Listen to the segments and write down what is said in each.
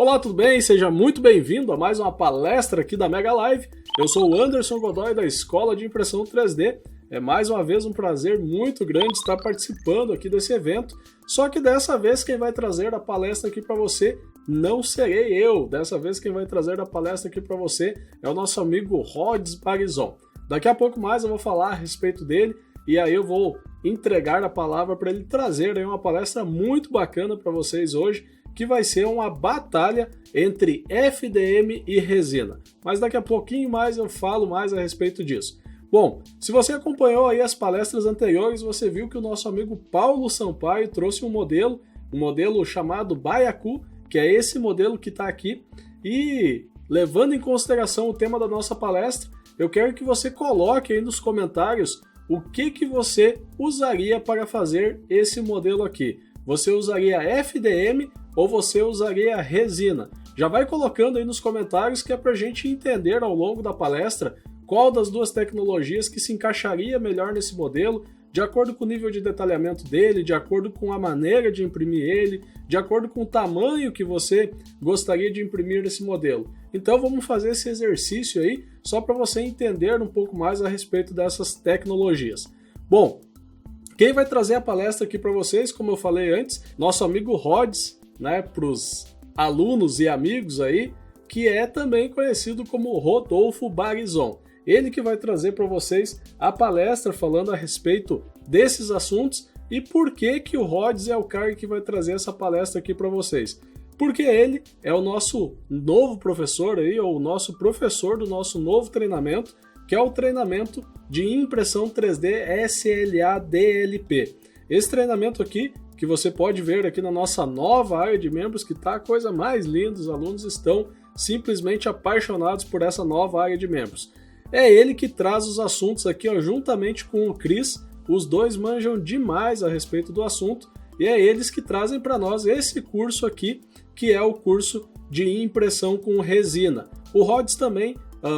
Olá, tudo bem? Seja muito bem-vindo a mais uma palestra aqui da Mega Live. Eu sou o Anderson Godoy da Escola de Impressão 3D. É mais uma vez um prazer muito grande estar participando aqui desse evento, só que dessa vez quem vai trazer a palestra aqui para você não serei eu. Dessa vez quem vai trazer a palestra aqui para você é o nosso amigo Rhodes Barizon. Daqui a pouco mais eu vou falar a respeito dele e aí eu vou entregar a palavra para ele trazer aí uma palestra muito bacana para vocês hoje, que vai ser uma batalha entre FDM e resina. Mas daqui a pouquinho mais eu falo mais a respeito disso. Bom, se você acompanhou aí as palestras anteriores, você viu que o nosso amigo Paulo Sampaio trouxe um modelo chamado Baiacu, que é esse modelo que está aqui. E levando em consideração o tema da nossa palestra, eu quero que você coloque aí nos comentários o que você usaria para fazer esse modelo aqui. Você usaria FDM ou você usaria resina? Já vai colocando aí nos comentários que é para a gente entender ao longo da palestra qual das duas tecnologias que se encaixaria melhor nesse modelo, de acordo com o nível de detalhamento dele, de acordo com a maneira de imprimir ele, de acordo com o tamanho que você gostaria de imprimir esse modelo. Então vamos fazer esse exercício aí, só para você entender um pouco mais a respeito dessas tecnologias. Bom, quem vai trazer a palestra aqui para vocês, como eu falei antes, nosso amigo Rhodes, né, para os alunos e amigos aí, que é também conhecido como Rodolfo Barizon. Ele que vai trazer para vocês a palestra falando a respeito desses assuntos e por que o Rhodes é o cara que vai trazer essa palestra aqui para vocês. Porque ele é o nosso novo professor aí, ou o nosso professor do nosso novo treinamento, que é o treinamento de impressão 3D SLA-DLP. Esse treinamento aqui, que você pode ver aqui na nossa nova área de membros, que está a coisa mais linda, os alunos estão simplesmente apaixonados por essa nova área de membros. É ele que traz os assuntos aqui, ó, juntamente com o Cris. Os dois manjam demais a respeito do assunto e é eles que trazem para nós esse curso aqui, que é o curso de impressão com resina. O Rhodes também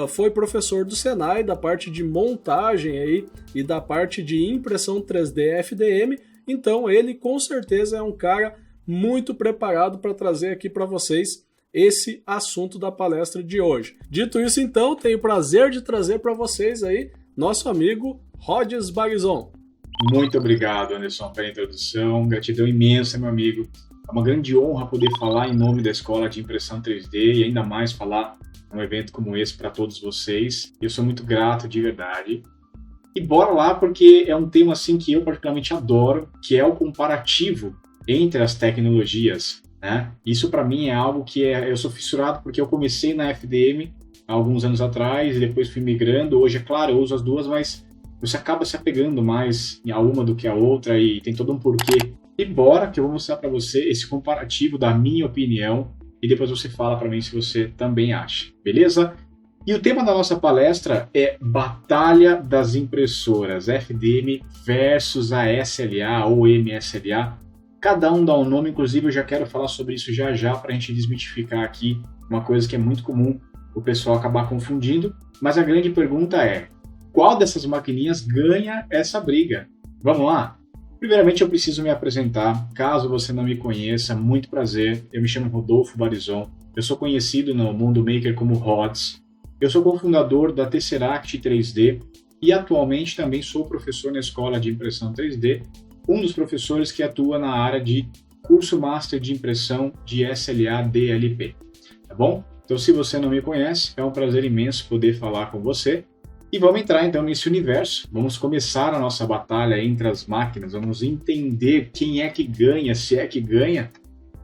foi professor do Senai, da parte de montagem aí, e da parte de impressão 3D FDM, então ele com certeza é um cara muito preparado para trazer aqui para vocês esse assunto da palestra de hoje. Dito isso, então, tenho o prazer de trazer para vocês aí nosso amigo Rhodes Barizon. Muito obrigado, Anderson, pela introdução. Gratidão imensa, meu amigo. É uma grande honra poder falar em nome da Escola de Impressão 3D e ainda mais falar num evento como esse para todos vocês. Eu sou muito grato, de verdade. E bora lá, porque é um tema assim que eu particularmente adoro, que é o comparativo entre as tecnologias. Né? Isso para mim é algo que eu sou fissurado porque eu comecei na FDM há alguns anos atrás e depois fui migrando. Hoje, é claro, eu uso as duas, mas você acaba se apegando mais a uma do que a outra e tem todo um porquê. E bora que eu vou mostrar para você esse comparativo da minha opinião e depois você fala para mim se você também acha, beleza? E o tema da nossa palestra é Batalha das Impressoras, FDM versus a SLA ou MSLA. Cada um dá um nome, inclusive eu já quero falar sobre isso já para a gente desmitificar aqui uma coisa que é muito comum o pessoal acabar confundindo. Mas a grande pergunta é, qual dessas maquininhas ganha essa briga? Vamos lá? Primeiramente eu preciso me apresentar, caso você não me conheça, muito prazer, eu me chamo Rodolfo Barizon, eu sou conhecido no mundo maker como Rhodes, eu sou cofundador da Tesseract 3D e atualmente também sou professor na Escola de Impressão 3D, um dos professores que atua na área de curso Master de Impressão de SLA-DLP, tá bom? Então, se você não me conhece, é um prazer imenso poder falar com você. E vamos entrar então nesse universo, vamos começar a nossa batalha entre as máquinas, vamos entender quem é que ganha, se é que ganha.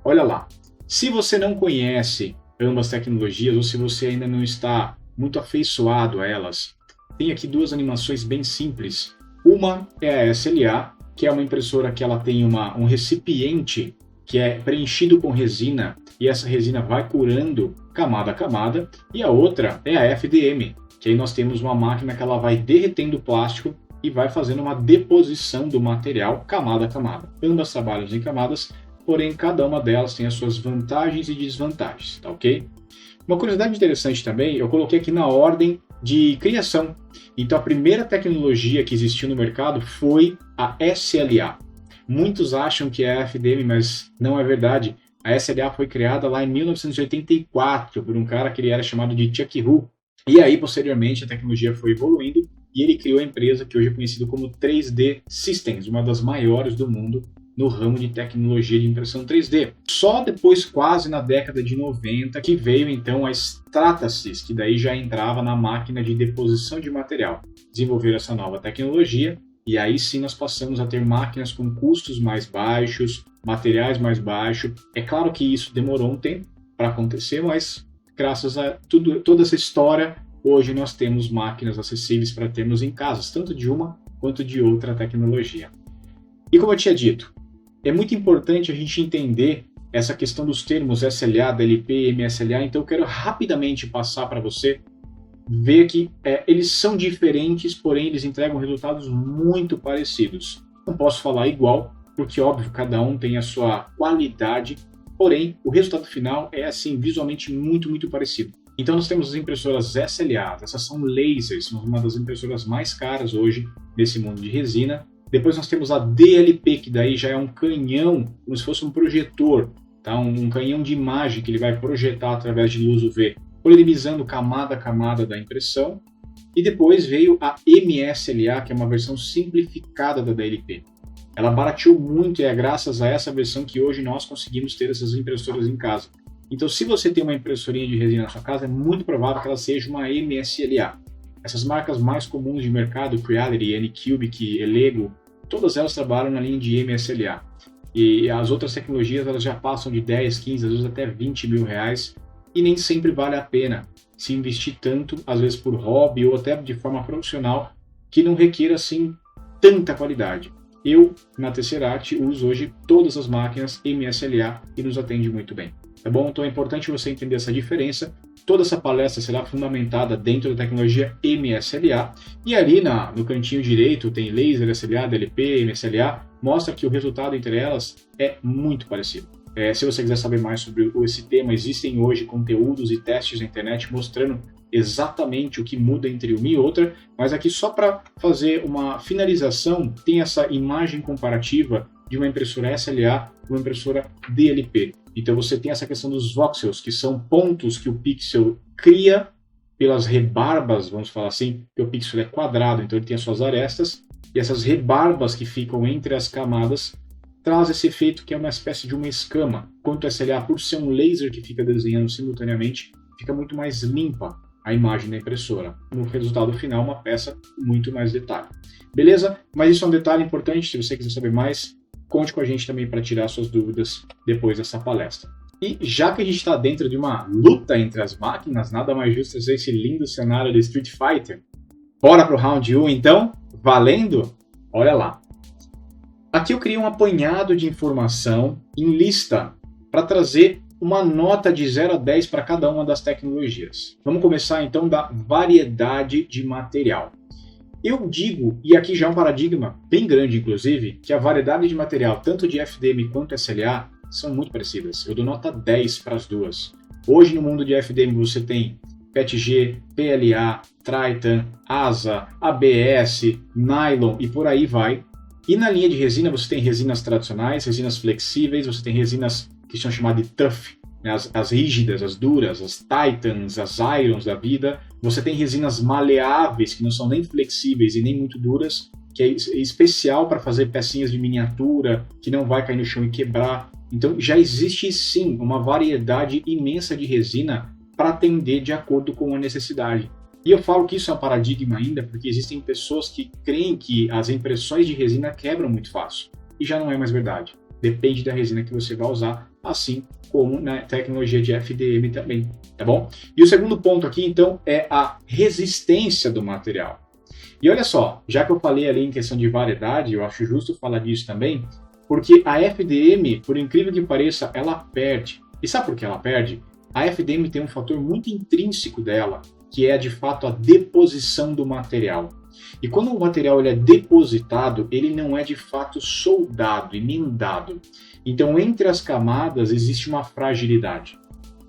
Olha lá, se você não conhece ambas tecnologias ou se você ainda não está muito afeiçoado a elas, tem aqui duas animações bem simples. Uma é a SLA, que é uma impressora que ela tem um recipiente que é preenchido com resina e essa resina vai curando camada a camada. E a outra é a FDM, que aí nós temos uma máquina que ela vai derretendo o plástico e vai fazendo uma deposição do material camada a camada. Ambas trabalham em camadas, porém cada uma delas tem as suas vantagens e desvantagens, tá ok? Uma curiosidade interessante também, eu coloquei aqui na ordem de criação. Então a primeira tecnologia que existiu no mercado foi a SLA. Muitos acham que é a FDM, mas não é verdade. A A SLA foi criada lá em 1984 por um cara que ele era chamado de Chuck Hu. E aí, posteriormente, a tecnologia foi evoluindo e ele criou a empresa que hoje é conhecida como 3D Systems, uma das maiores do mundo no ramo de tecnologia de impressão 3D. Só depois, quase na década de 90, que veio então a Stratasys, que daí já entrava na máquina de deposição de material. Desenvolveram essa nova tecnologia e aí sim nós passamos a ter máquinas com custos mais baixos, materiais mais baixos. É claro que isso demorou um tempo para acontecer, mas graças a toda essa história, hoje nós temos máquinas acessíveis para termos em casas, tanto de uma quanto de outra tecnologia. E como eu tinha dito, é muito importante a gente entender essa questão dos termos SLA, DLP, MSLA, então eu quero rapidamente passar para você ver que eles são diferentes, porém eles entregam resultados muito parecidos. Não posso falar igual, porque óbvio, cada um tem a sua qualidade, porém o resultado final é assim, visualmente muito parecido. Então nós temos as impressoras SLA, essas são lasers, são uma das impressoras mais caras hoje nesse mundo de resina. Depois nós temos a DLP, que daí já é um canhão, como se fosse um projetor, tá? Um canhão de imagem que ele vai projetar através de luz UV, polimizando camada a camada da impressão. E depois veio a MSLA, que é uma versão simplificada da DLP. Ela barateou muito e é graças a essa versão que hoje nós conseguimos ter essas impressoras em casa. Então, se você tem uma impressorinha de resina na sua casa, é muito provável que ela seja uma MSLA. Essas marcas mais comuns de mercado, Creality, Anycubic, Elego, todas elas trabalham na linha de MSLA. E as outras tecnologias elas já passam de 10, 15, às vezes até 20 mil reais. E nem sempre vale a pena se investir tanto, às vezes por hobby ou até de forma profissional, que não requer assim tanta qualidade. Eu, na Tesseract, uso hoje todas as máquinas MSLA e nos atende muito bem. Tá bom? Então é importante você entender essa diferença. Toda essa palestra será fundamentada dentro da tecnologia MSLA. E ali no cantinho direito tem laser, SLA, DLP, MSLA. Mostra que o resultado entre elas é muito parecido. Se você quiser saber mais sobre esse tema, existem hoje conteúdos e testes na internet mostrando exatamente o que muda entre uma e outra. Mas aqui só para fazer uma finalização, tem essa imagem comparativa de uma impressora SLA e uma impressora DLP. Então você tem essa questão dos voxels, que são pontos que o pixel cria pelas rebarbas, vamos falar assim, que o pixel é quadrado, então ele tem as suas arestas, e essas rebarbas que ficam entre as camadas traz esse efeito que é uma espécie de uma escama. Quanto o SLA, por ser um laser que fica desenhando simultaneamente, fica muito mais limpa a imagem da impressora. No resultado final, uma peça com muito mais detalhe. Beleza? Mas isso é um detalhe importante, se você quiser saber mais, conte com a gente também para tirar suas dúvidas depois dessa palestra. E já que a gente está dentro de uma luta entre as máquinas, nada mais justo ser esse lindo cenário de Street Fighter. Bora pro round 1 então? Valendo? Olha lá. Aqui eu criei um apanhado de informação em lista para trazer uma nota de 0 a 10 para cada uma das tecnologias. Vamos começar então da variedade de material. Eu digo, e aqui já é um paradigma bem grande inclusive, que a variedade de material, tanto de FDM quanto SLA, são muito parecidas. Eu dou nota 10 para as duas. Hoje no mundo de FDM você tem PETG, PLA, Triton, ASA, ABS, Nylon e por aí vai. E na linha de resina você tem resinas tradicionais, resinas flexíveis, você tem resinas que são chamadas de tough, né? As rígidas, as duras, as Titans, as Irons da vida. Você tem resinas maleáveis, que não são nem flexíveis e nem muito duras, que é especial para fazer pecinhas de miniatura, que não vai cair no chão e quebrar. Então já existe sim uma variedade imensa de resina para atender de acordo com a necessidade. E eu falo que isso é um paradigma ainda porque existem pessoas que creem que as impressões de resina quebram muito fácil. E já não é mais verdade. Depende da resina que você vai usar, assim como na tecnologia de FDM também, tá bom? E o segundo ponto aqui, então, é a resistência do material. E olha só, já que eu falei ali em questão de variedade, eu acho justo falar disso também, porque a FDM, por incrível que pareça, ela perde. E sabe por que ela perde? A FDM tem um fator muito intrínseco dela, que é de fato a deposição do material. E quando o material ele é depositado, ele não é de fato soldado, emendado. Então, entre as camadas existe uma fragilidade,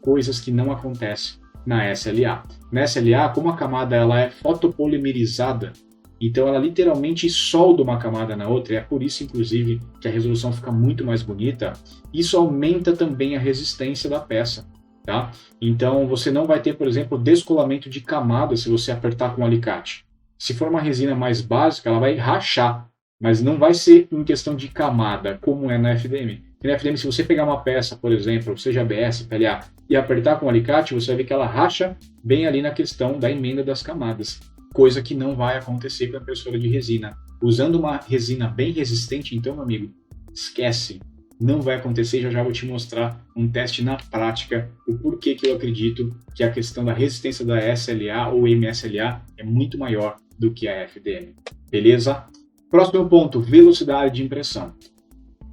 coisas que não acontecem na SLA. Na SLA, como a camada ela é fotopolimerizada, Então ela literalmente solda uma camada na outra, e é por isso, inclusive, que a resolução fica muito mais bonita. Isso aumenta também a resistência da peça, tá? Então você não vai ter, por exemplo, descolamento de camada se você apertar com um alicate. Se for uma resina mais básica, ela vai rachar, mas não vai ser em questão de camada, como é na FDM. E na FDM, se você pegar uma peça, por exemplo, seja ABS, PLA, e apertar com o alicate, você vai ver que ela racha bem ali na questão da emenda das camadas, coisa que não vai acontecer com a impressora de resina. Usando uma resina bem resistente, então, meu amigo, esquece, não vai acontecer. Já vou te mostrar um teste na prática, o porquê que eu acredito que a questão da resistência da SLA ou MSLA é muito maior do que a FDM. Beleza? Próximo ponto, velocidade de impressão.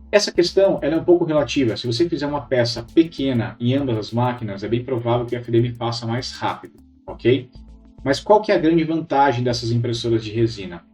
Essa questão ela é um pouco relativa. Se você fizer uma peça pequena em ambas as máquinas, é bem provável que a FDM faça mais rápido, ok? Mas qual que é a grande vantagem dessas impressoras de resina?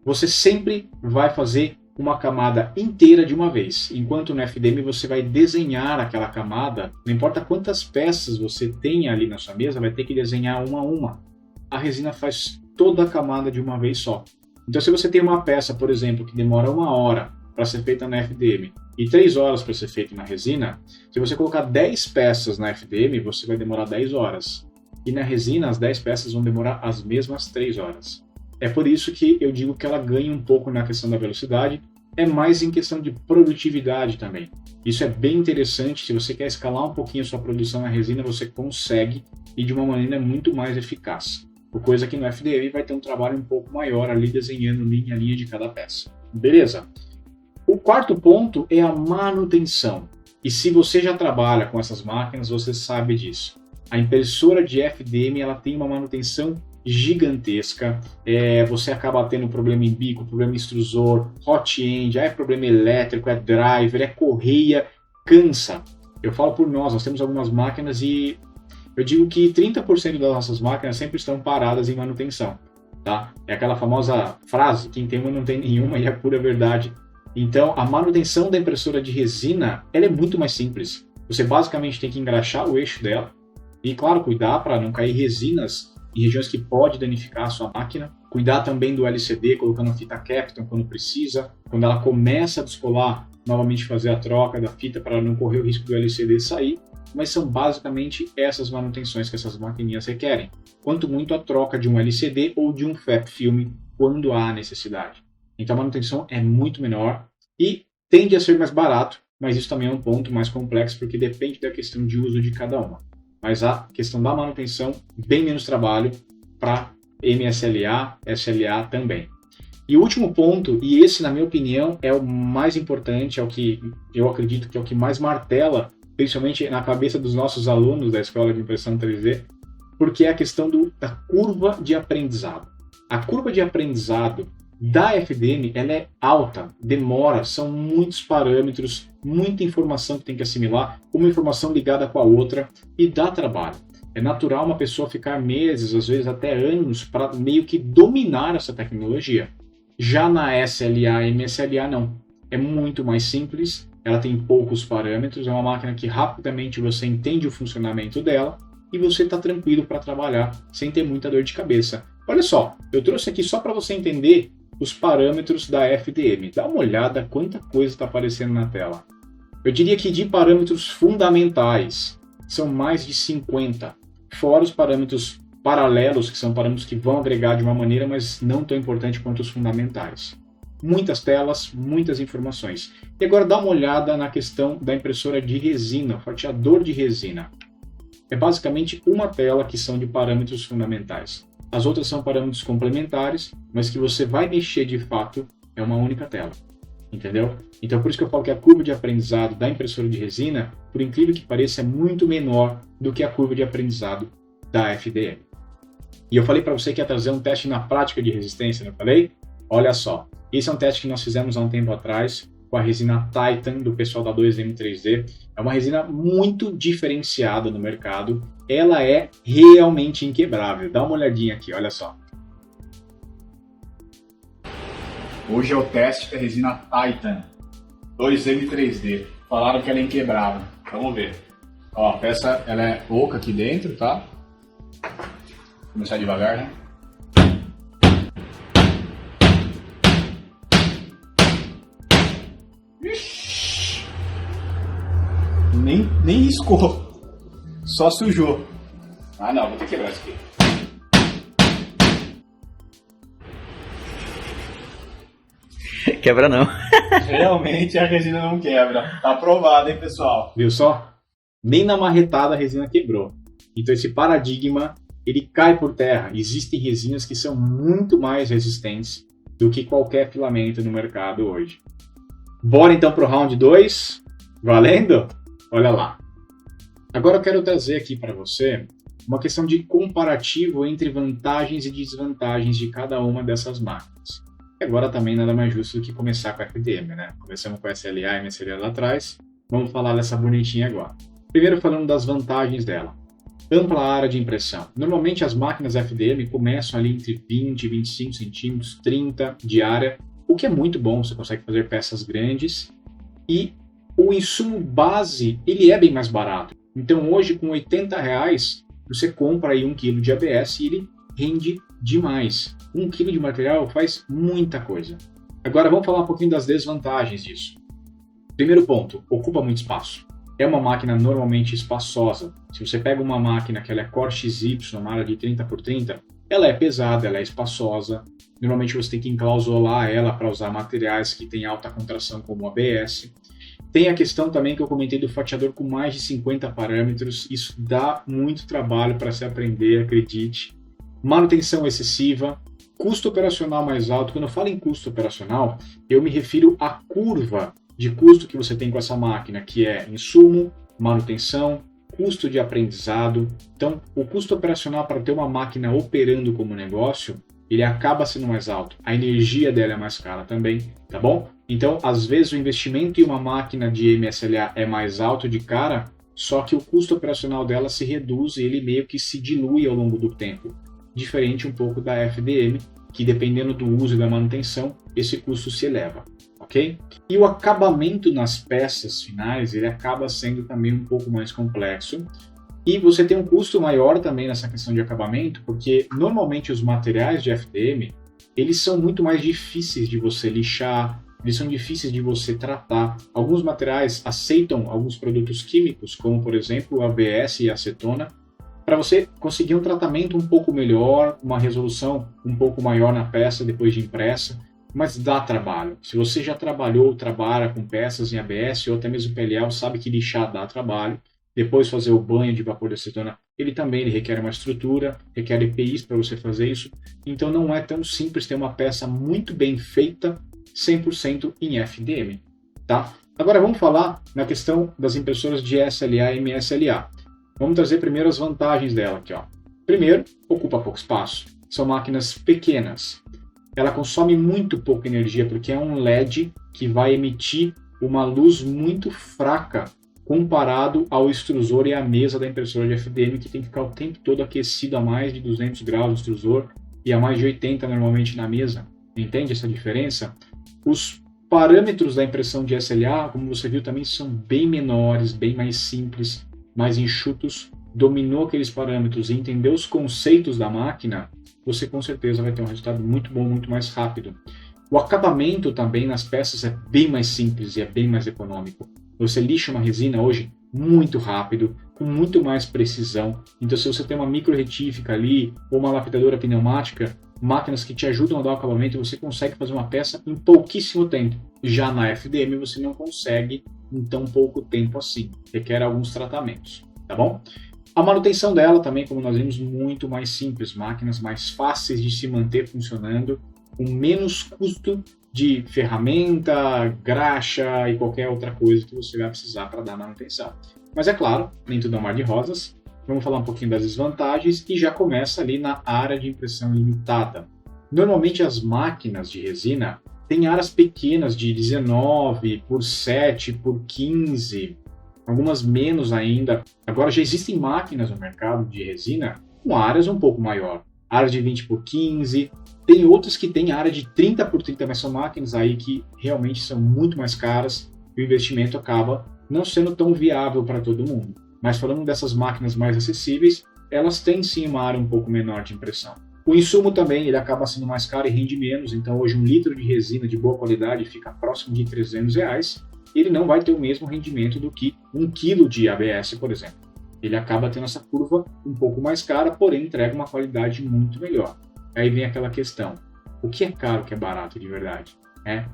Você sempre vai fazer uma camada inteira de uma vez, enquanto no FDM você vai desenhar aquela camada, não importa quantas peças você tem ali na sua mesa, vai ter que desenhar uma a uma. A resina faz toda a camada de uma vez só. Então se você tem uma peça, por exemplo, que demora 1 hora para ser feita na FDM e 3 horas para ser feita na resina, se você colocar 10 peças na FDM, você vai demorar 10 horas. E na resina, as 10 peças vão demorar as mesmas 3 horas. É por isso que eu digo que ela ganha um pouco na questão da velocidade, é mais em questão de produtividade também. Isso é bem interessante. Se você quer escalar um pouquinho a sua produção na resina, você consegue, e de uma maneira muito mais eficaz. Por coisa que no FDM vai ter um trabalho um pouco maior ali, desenhando linha a linha de cada peça. Beleza? O quarto ponto é a manutenção. E se você já trabalha com essas máquinas, você sabe disso. A impressora de FDM ela tem uma manutenção gigantesca. Você acaba tendo problema em bico, problema em extrusor, hot end, é problema elétrico, é driver, é correia, cansa. Eu falo por nós temos algumas máquinas e eu digo que 30% das nossas máquinas sempre estão paradas em manutenção. Tá? É aquela famosa frase, quem tem uma não tem nenhuma, e é pura verdade. Então, a manutenção da impressora de resina ela é muito mais simples. Você basicamente tem que engraxar o eixo dela e, claro, cuidar para não cair resinas em regiões que pode danificar a sua máquina. Cuidar também do LCD, colocando a fita Kapton quando precisa. Quando ela começa a descolar, novamente fazer a troca da fita para não correr o risco do LCD sair. Mas são basicamente essas manutenções que essas maquininhas requerem. Quanto muito a troca de um LCD ou de um FEP filme quando há necessidade. Então a manutenção é muito menor e tende a ser mais barato, mas isso também é um ponto mais complexo porque depende da questão de uso de cada uma. Mas a questão da manutenção, bem menos trabalho para MSLA, SLA também. E o último ponto, e esse na minha opinião é o mais importante, é o que eu acredito que é o que mais martela, principalmente na cabeça dos nossos alunos da Escola de Impressão 3D, porque é a questão da curva de aprendizado. A curva de aprendizado da FDM ela é alta, demora, são muitos parâmetros, muita informação que tem que assimilar, uma informação ligada com a outra e dá trabalho. É natural uma pessoa ficar meses, às vezes até anos, para meio que dominar essa tecnologia. Já na SLA e MSLA não. É muito mais simples, ela tem poucos parâmetros, é uma máquina que rapidamente você entende o funcionamento dela e você está tranquilo para trabalhar sem ter muita dor de cabeça. Olha só, eu trouxe aqui só para você entender os parâmetros da FDM. Dá uma olhada quanta coisa está aparecendo na tela. Eu diria que de parâmetros fundamentais são mais de 50, fora os parâmetros paralelos, que são parâmetros que vão agregar de uma maneira, mas não tão importante quanto os fundamentais. Muitas telas, muitas informações. E agora dá uma olhada na questão da impressora de resina, fatiador de resina. É basicamente uma tela que são de parâmetros fundamentais. As outras são parâmetros complementares, mas que você vai mexer de fato é uma única tela. Entendeu? Então por isso que eu falo que a curva de aprendizado da impressora de resina, por incrível que pareça, é muito menor do que a curva de aprendizado da FDM. E eu falei para você que ia trazer um teste na prática de resistência, não falei? Olha só, esse é um teste que nós fizemos há um tempo atrás com a resina Titan do pessoal da 2M3D. É uma resina muito diferenciada no mercado. Ela é realmente inquebrável. Dá uma olhadinha aqui, olha só. Hoje é o teste da resina Titan 2M3D. Falaram que ela é inquebrável. Vamos ver. Ó, a peça ela é oca aqui dentro, tá? Vou começar devagar, né? Nem riscou. Só sujou. Ah não, vou ter que quebrar isso aqui. Quebra não. Realmente a resina não quebra. Tá aprovado, hein, pessoal? Viu só? Nem na marretada a resina quebrou. Então esse paradigma, ele cai por terra. Existem resinas que são muito mais resistentes do que qualquer filamento no mercado hoje. Bora então pro round 2? Valendo? Olha lá. Agora eu quero trazer aqui para você uma questão de comparativo entre vantagens e desvantagens de cada uma dessas máquinas. E agora também nada mais justo do que começar com a FDM, né? Começamos com a SLA e MSLA lá atrás, vamos falar dessa bonitinha agora. Primeiro falando das vantagens dela. Ampla área de impressão. Normalmente as máquinas FDM começam ali entre 20 e 25 centímetros, 30 de área, o que é muito bom, você consegue fazer peças grandes. E o insumo base, ele é bem mais barato. Então hoje com R$80, você compra aí 1 kg de ABS e ele rende demais. 1 kg de material faz muita coisa. Agora vamos falar um pouquinho das desvantagens disso. Primeiro ponto, ocupa muito espaço. É uma máquina normalmente espaçosa. Se você pega uma máquina que ela é Core XY, uma área de 30 por 30, ela é pesada, ela é espaçosa. Normalmente você tem que enclausular ela para usar materiais que têm alta contração como ABS. Tem a questão também que eu comentei do fatiador com mais de 50 parâmetros. Isso dá muito trabalho para se aprender, acredite. Manutenção excessiva, custo operacional mais alto. Quando eu falo em custo operacional, eu me refiro à curva de custo que você tem com essa máquina, que é insumo, manutenção, custo de aprendizado. Então, o custo operacional para ter uma máquina operando como negócio, ele acaba sendo mais alto. A energia dela é mais cara também, tá bom? Então, às vezes o investimento em uma máquina de MSLA é mais alto de cara, só que o custo operacional dela se reduz e ele meio que se dilui ao longo do tempo. Diferente um pouco da FDM, que dependendo do uso e da manutenção, esse custo se eleva, ok? E o acabamento nas peças finais, ele acaba sendo também um pouco mais complexo. E você tem um custo maior também nessa questão de acabamento, porque normalmente os materiais de FDM, eles são muito mais difíceis de você lixar, eles são difíceis de você tratar. Alguns materiais aceitam alguns produtos químicos, como por exemplo o ABS e a acetona, para você conseguir um tratamento um pouco melhor, uma resolução um pouco maior na peça depois de impressa, mas dá trabalho. Se você já trabalhou ou trabalha com peças em ABS ou até mesmo PLL, sabe que lixar dá trabalho. Depois fazer o banho de vapor de acetona, ele requer uma estrutura, requer EPIs para você fazer isso. Então não é tão simples ter uma peça muito bem feita 100% em FDM, tá? Agora vamos falar na questão das impressoras de SLA e MSLA. Vamos trazer primeiro as vantagens dela aqui, ó. Primeiro, ocupa pouco espaço. São máquinas pequenas. Ela consome muito pouca energia porque é um LED que vai emitir uma luz muito fraca comparado ao extrusor e à mesa da impressora de FDM, que tem que ficar o tempo todo aquecido a mais de 200 graus no extrusor e a mais de 80 normalmente na mesa. Entende essa diferença? Os parâmetros da impressão de SLA, como você viu, também são bem menores, bem mais simples, mais enxutos. Dominou aqueles parâmetros e entendeu os conceitos da máquina, você com certeza vai ter um resultado muito bom, muito mais rápido. O acabamento também nas peças é bem mais simples e é bem mais econômico. Você lixa uma resina hoje muito rápido, com muito mais precisão. Então, se você tem uma micro retífica ali ou uma lapidadora pneumática, máquinas que te ajudam a dar o acabamento, você consegue fazer uma peça em pouquíssimo tempo. Já na FDM você não consegue em tão pouco tempo assim. Requer alguns tratamentos, tá bom? A manutenção dela também, como nós vimos, muito mais simples. Máquinas mais fáceis de se manter funcionando, com menos custo de ferramenta, graxa e qualquer outra coisa que você vai precisar para dar manutenção. Mas é claro, nem tudo é um mar de rosas. Vamos falar um pouquinho das desvantagens e já começa ali na área de impressão limitada. Normalmente as máquinas de resina têm áreas pequenas de 19 por 7 por 15, algumas menos ainda. Agora já existem máquinas no mercado de resina com áreas um pouco maior, áreas de 20 por 15, tem outras que têm área de 30 por 30, mas são máquinas aí que realmente são muito mais caras e o investimento acaba não sendo tão viável para todo mundo. Mas falando dessas máquinas mais acessíveis, elas têm sim uma área um pouco menor de impressão. O insumo também ele acaba sendo mais caro e rende menos, então hoje 1 litro de resina de boa qualidade fica próximo de R$300, ele não vai ter o mesmo rendimento do que 1 kg de ABS, por exemplo. Ele acaba tendo essa curva um pouco mais cara, porém entrega uma qualidade muito melhor. Aí vem aquela questão, o que é caro, o que é barato de verdade?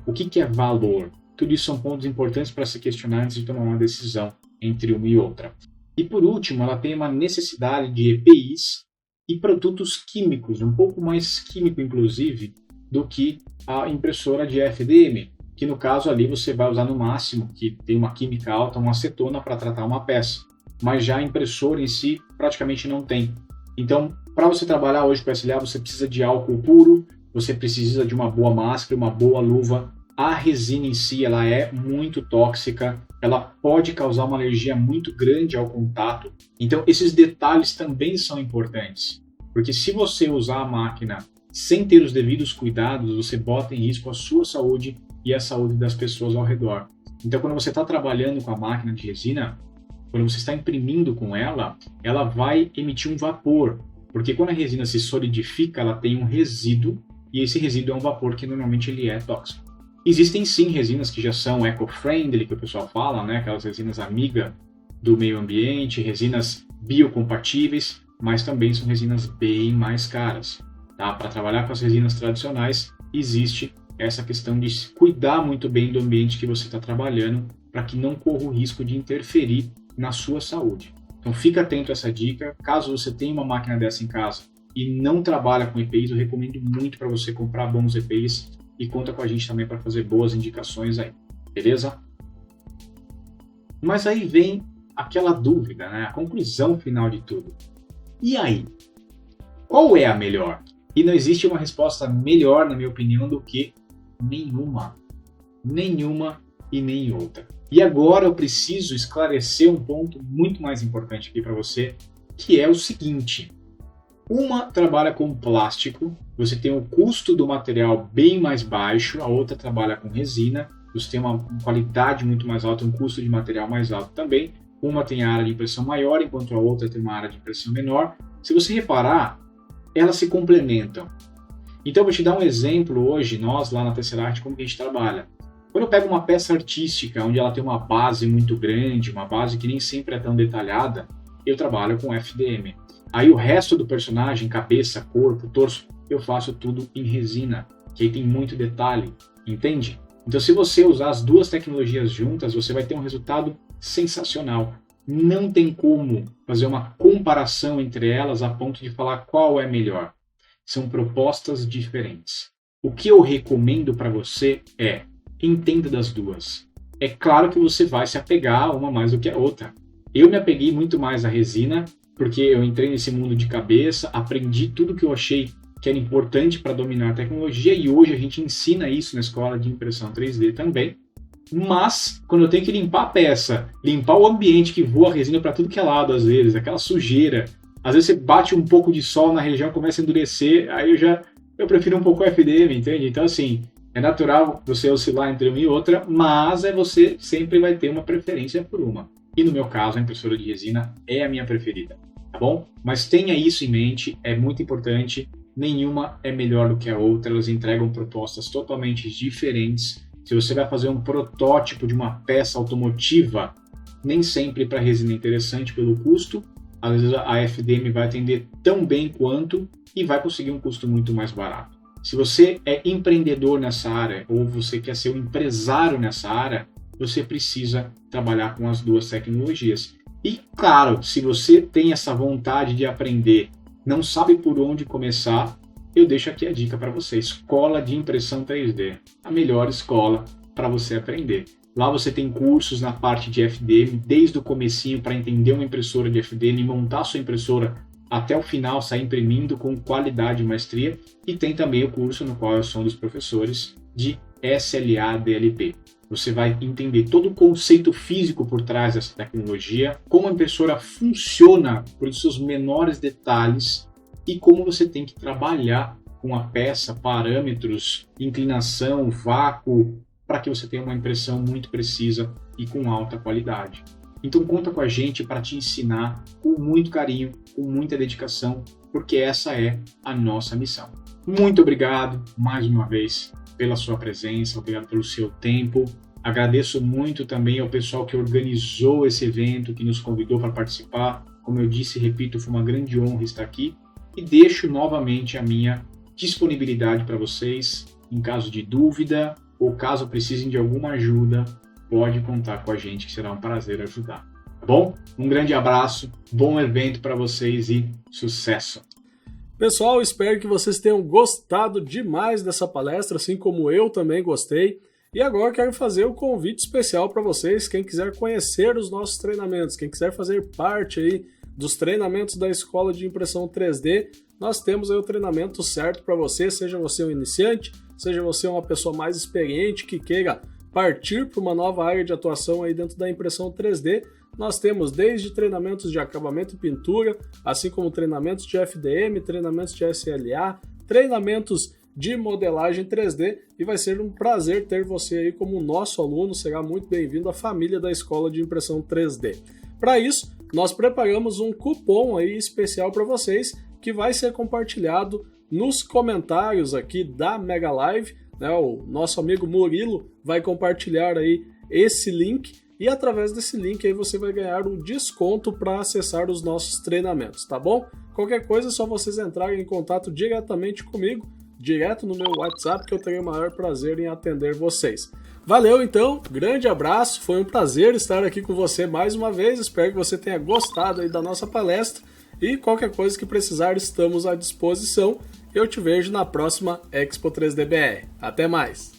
O que é valor? Tudo isso são pontos importantes para se questionar antes de tomar uma decisão entre uma e outra. E por último, ela tem uma necessidade de EPIs e produtos químicos, um pouco mais químico inclusive, do que a impressora de FDM, que no caso ali você vai usar no máximo, que tem uma química alta, uma acetona para tratar uma peça. Mas já a impressora em si praticamente não tem. Então, para você trabalhar hoje com SLA, você precisa de álcool puro, você precisa de uma boa máscara, uma boa luva. A resina em si, ela é muito tóxica, ela pode causar uma alergia muito grande ao contato. Então, esses detalhes também são importantes, porque se você usar a máquina sem ter os devidos cuidados, você bota em risco a sua saúde e a saúde das pessoas ao redor. Então, quando você está trabalhando com a máquina de resina, quando você está imprimindo com ela, ela vai emitir um vapor, porque quando a resina se solidifica, ela tem um resíduo, e esse resíduo é um vapor que normalmente ele é tóxico. Existem sim resinas que já são eco-friendly, que o pessoal fala, né? Aquelas resinas amiga do meio ambiente, resinas biocompatíveis, mas também são resinas bem mais caras. Tá? Para trabalhar com as resinas tradicionais, existe essa questão de cuidar muito bem do ambiente que você está trabalhando, para que não corra o risco de interferir na sua saúde. Então fica atento a essa dica. Caso você tenha uma máquina dessa em casa e não trabalha com EPIs, eu recomendo muito para você comprar bons EPIs e conta com a gente também para fazer boas indicações aí, beleza? Mas aí vem aquela dúvida, né? A conclusão final de tudo. E aí? Qual é a melhor? E não existe uma resposta melhor, na minha opinião, do que nenhuma. Nenhuma e nem outra. E agora eu preciso esclarecer um ponto muito mais importante aqui para você, que é o seguinte. Uma trabalha com plástico, você tem o custo do material bem mais baixo, a outra trabalha com resina, você tem uma qualidade muito mais alta, um custo de material mais alto também. Uma tem a área de impressão maior, enquanto a outra tem uma área de impressão menor. Se você reparar, elas se complementam. Então eu vou te dar um exemplo hoje, nós lá na Tesseract, como que a gente trabalha. Quando eu pego uma peça artística, onde ela tem uma base muito grande, uma base que nem sempre é tão detalhada, eu trabalho com FDM. Aí o resto do personagem, cabeça, corpo, torso, eu faço tudo em resina, que aí tem muito detalhe, entende? Então se você usar as duas tecnologias juntas, você vai ter um resultado sensacional. Não tem como fazer uma comparação entre elas a ponto de falar qual é melhor. São propostas diferentes. O que eu recomendo para você é entenda das duas. É claro que você vai se apegar a uma mais do que a outra. Eu me apeguei muito mais à resina, porque eu entrei nesse mundo de cabeça, aprendi tudo que eu achei que era importante para dominar a tecnologia, e hoje a gente ensina isso na escola de impressão 3D também. Mas, quando eu tenho que limpar a peça, limpar o ambiente que voa a resina para tudo que é lado, às vezes, aquela sujeira, às vezes você bate um pouco de sol na região, começa a endurecer, aí eu prefiro um pouco o FDM, entende? Então, assim, é natural você oscilar entre uma e outra, mas você sempre vai ter uma preferência por uma. E no meu caso, a impressora de resina é a minha preferida, tá bom? Mas tenha isso em mente, é muito importante, nenhuma é melhor do que a outra, elas entregam propostas totalmente diferentes. Se você vai fazer um protótipo de uma peça automotiva, nem sempre para resina é interessante pelo custo, às vezes a FDM vai atender tão bem quanto e vai conseguir um custo muito mais barato. Se você é empreendedor nessa área ou você quer ser um empresário nessa área, você precisa trabalhar com as duas tecnologias. E claro, se você tem essa vontade de aprender, não sabe por onde começar, eu deixo aqui a dica para você, Escola de Impressão 3D, a melhor escola para você aprender. Lá você tem cursos na parte de FDM, desde o comecinho para entender uma impressora de FDM, montar sua impressora até o final, sair imprimindo com qualidade e maestria. E tem também o curso no qual eu sou um dos professores de SLA DLP. Você vai entender todo o conceito físico por trás dessa tecnologia, como a impressora funciona por seus menores detalhes e como você tem que trabalhar com a peça, parâmetros, inclinação, vácuo, para que você tenha uma impressão muito precisa e com alta qualidade. Então conta com a gente para te ensinar com muito carinho, com muita dedicação, porque essa é a nossa missão. Muito obrigado mais uma vez pela sua presença, obrigado pelo seu tempo. Agradeço muito também ao pessoal que organizou esse evento, que nos convidou para participar. Como eu disse e repito, foi uma grande honra estar aqui. E deixo novamente a minha disponibilidade para vocês. Em caso de dúvida ou caso precisem de alguma ajuda, pode contar com a gente, que será um prazer ajudar. Tá bom? Um grande abraço, bom evento para vocês e sucesso! Pessoal, espero que vocês tenham gostado demais dessa palestra, assim como eu também gostei. E agora quero fazer um convite especial para vocês, quem quiser conhecer os nossos treinamentos, quem quiser fazer parte aí dos treinamentos da Escola de Impressão 3D, nós temos aí o treinamento certo para você, seja você um iniciante, seja você uma pessoa mais experiente que queira partir para uma nova área de atuação aí dentro da impressão 3D. Nós temos desde treinamentos de acabamento e pintura, assim como treinamentos de FDM, treinamentos de SLA, treinamentos de modelagem 3D, e vai ser um prazer ter você aí como nosso aluno, será muito bem-vindo à família da Escola de Impressão 3D. Para isso, nós preparamos um cupom aí especial para vocês, que vai ser compartilhado nos comentários aqui da Mega Live, né? O nosso amigo Murilo vai compartilhar aí esse link, e através desse link aí você vai ganhar um desconto para acessar os nossos treinamentos, tá bom? Qualquer coisa é só vocês entrarem em contato diretamente comigo, direto no meu WhatsApp, que eu terei o maior prazer em atender vocês. Valeu então, grande abraço, foi um prazer estar aqui com você mais uma vez, espero que você tenha gostado aí da nossa palestra, e qualquer coisa que precisar estamos à disposição. Eu te vejo na próxima Expo 3D BR. Até mais!